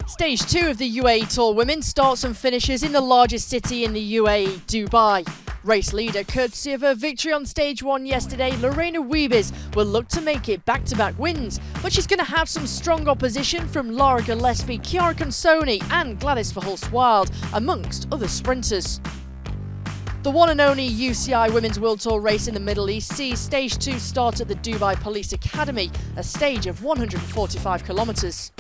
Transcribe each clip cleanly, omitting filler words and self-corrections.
Stage 2 of the UAE Tour Women starts and finishes in the largest city in the UAE, Dubai. Race leader, courtesy of her victory on Stage 1 yesterday, Lorena Wiebes will look to make it back-to-back wins, but she's going to have some strong opposition from Lara Gillespie, Chiara Consoni and Gladys Verhulst-Wild, amongst other sprinters. The one and only UCI Women's World Tour race in the Middle East sees Stage 2 start at the Dubai Police Academy, a stage of 145 kilometres.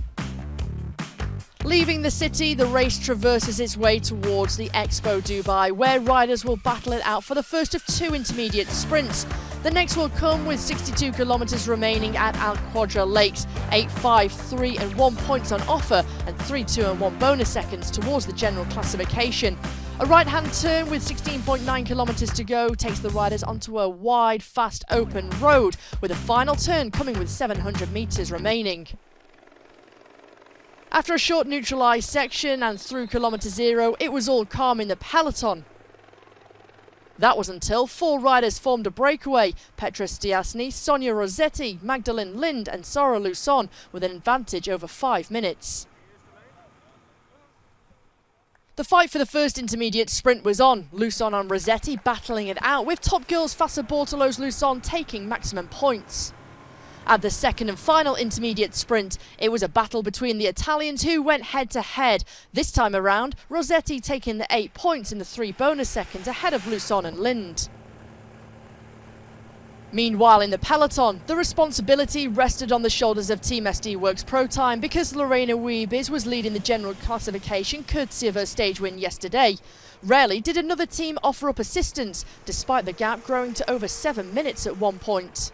Leaving the city, the race traverses its way towards the Expo Dubai, where riders will battle it out for the first of two intermediate sprints. The next will come with 62 kilometres remaining at Al Quadra Lakes, 8, 5, 3 and 1 points on offer and 3, 2 and 1 bonus seconds towards the general classification. A right-hand turn with 16.9 kilometres to go takes the riders onto a wide, fast, open road, with a final turn coming with 700 metres remaining. After a short neutralised section and through kilometre 0, it was all calm in the peloton. That was until four riders formed a breakaway: Petra Stiassny, Sonia Rossetti, Magdalene Lind and Sara Luson, with an advantage over 5 minutes. The fight for the first intermediate sprint was on, Luson and Rossetti battling it out, with top girls Fassa Bortolo's Luson taking maximum points. At the second and final intermediate sprint, it was a battle between the Italians who went head-to-head. This time around, Rossetti taking the 8 points in the 3 bonus seconds ahead of Luson and Lind. Meanwhile, in the peloton, the responsibility rested on the shoulders of Team SD Works Pro Time because Lorena Wiebes was leading the general classification courtesy of her stage win yesterday. Rarely did another team offer up assistance, despite the gap growing to over 7 minutes at one point.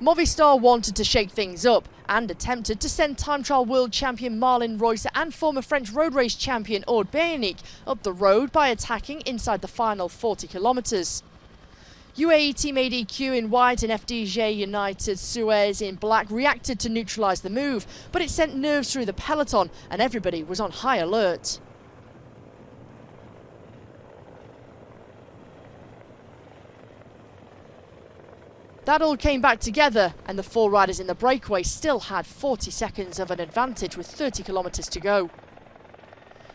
Movistar wanted to shake things up and attempted to send time trial world champion Marlene Reusser and former French road race champion Aude Bayanic up the road by attacking inside the final 40 kilometres. UAE Team ADQ in white and FDJ United Suez in black reacted to neutralise the move, but it sent nerves through the peloton and everybody was on high alert. That all came back together and the four riders in the breakaway still had 40 seconds of an advantage with 30 kilometres to go.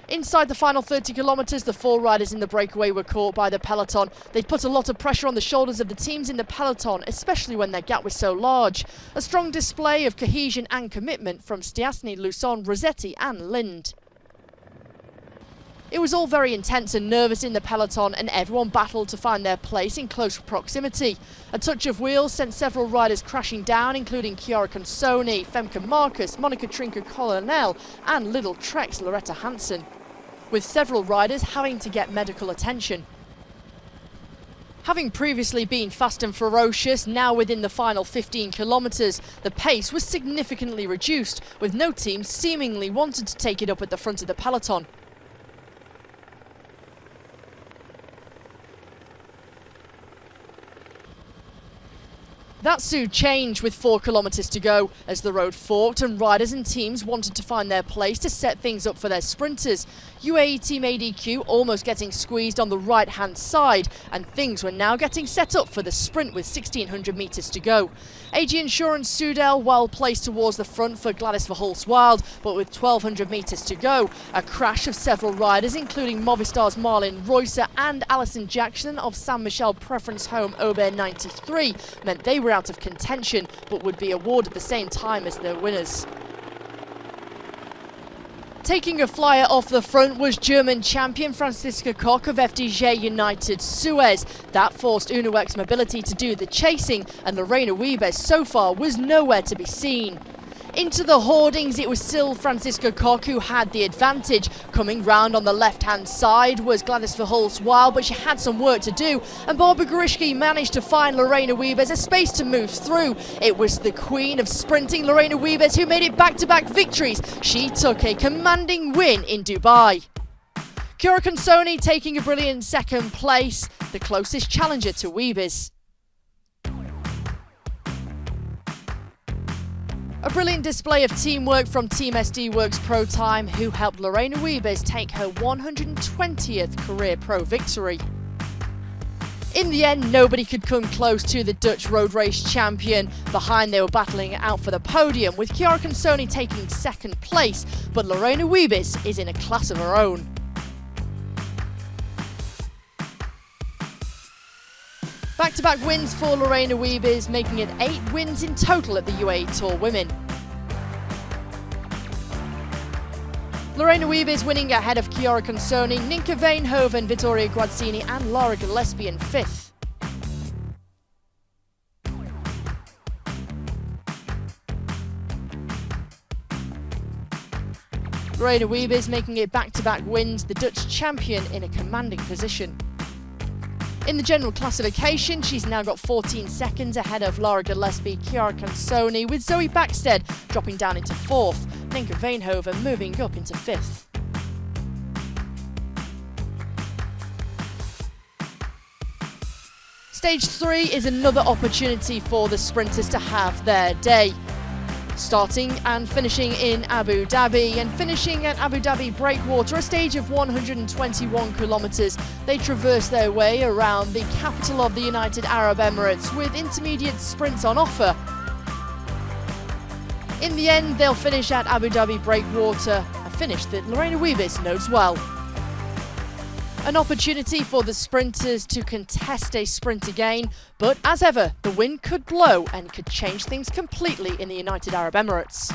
Inside the final 30 kilometres, the four riders in the breakaway were caught by the peloton. They'd put a lot of pressure on the shoulders of the teams in the peloton, especially when their gap was so large. A strong display of cohesion and commitment from Stiassny, Luson, Rossetti and Lind. It was all very intense and nervous in the peloton and everyone battled to find their place in close proximity. A touch of wheels sent several riders crashing down, including Chiara Consoni, Femke Marcus, Monica Trinker-Colonel and Little Trek's Loretta Hansen, with several riders having to get medical attention. Having previously been fast and ferocious, now within the final 15 kilometres, the pace was significantly reduced, with no team seemingly wanted to take it up at the front of the peloton. That soon changed with 4 kilometres to go as the road forked and riders and teams wanted to find their place to set things up for their sprinters. UAE Team ADQ almost getting squeezed on the right-hand side and things were now getting set up for the sprint with 1600 metres to go. AG Insurance Soudal well placed towards the front for Gladys Verhulst-Wild, but with 1200 metres to go, a crash of several riders including Movistar's Marlene Reusser and Alison Jackson of San Michel Preference Home Aubert 93 meant they were out of contention but would be awarded the same time as their winners. Taking a flyer off the front was German champion Franziska Koch of FDJ United Suez. That forced Uno-X Mobility to do the chasing and Lorena Wiebes so far was nowhere to be seen. Into the hoardings, it was still Franziska Koch who had the advantage. Coming round on the left-hand side was Gladys Verhulst-Wild, but she had some work to do, and Barbara Grishke managed to find Lorena Wiebes a space to move through. It was the queen of sprinting, Lorena Wiebes, who made it back-to-back victories. She took a commanding win in Dubai. Chiara Consoni taking a brilliant second place, the closest challenger to Wiebes. A brilliant display of teamwork from Team SD Works Pro Time, who helped Lorena Wiebes take her 120th career pro victory. In the end, nobody could come close to the Dutch road race champion. Behind, they were battling it out for the podium, with Chiara Consoni taking second place, but Lorena Wiebes is in a class of her own. Back-to-back wins for Lorena Wiebes, making it 8 wins in total at the UAE Tour Women. Lorena Wiebes winning ahead of Chiara Consoni, Ninka Veenhoven, Vittoria Guazzini and Lara Gillespie in 5th. Lorena Wiebes making it back-to-back wins, the Dutch champion in a commanding position. In the general classification, she's now got 14 seconds ahead of Lara Gillespie, Chiara Consoni, with Zoe Backstead dropping down into 4th, Ninka Veenhoven moving up into 5th. Stage 3 is another opportunity for the sprinters to have their day. Starting and finishing in Abu Dhabi and finishing at Abu Dhabi Breakwater, a stage of 121 kilometres. They traverse their way around the capital of the United Arab Emirates with intermediate sprints on offer. In the end, they'll finish at Abu Dhabi Breakwater, a finish that Lorena Wiebes knows well. An opportunity for the sprinters to contest a sprint again, but as ever, the wind could blow and could change things completely in the United Arab Emirates.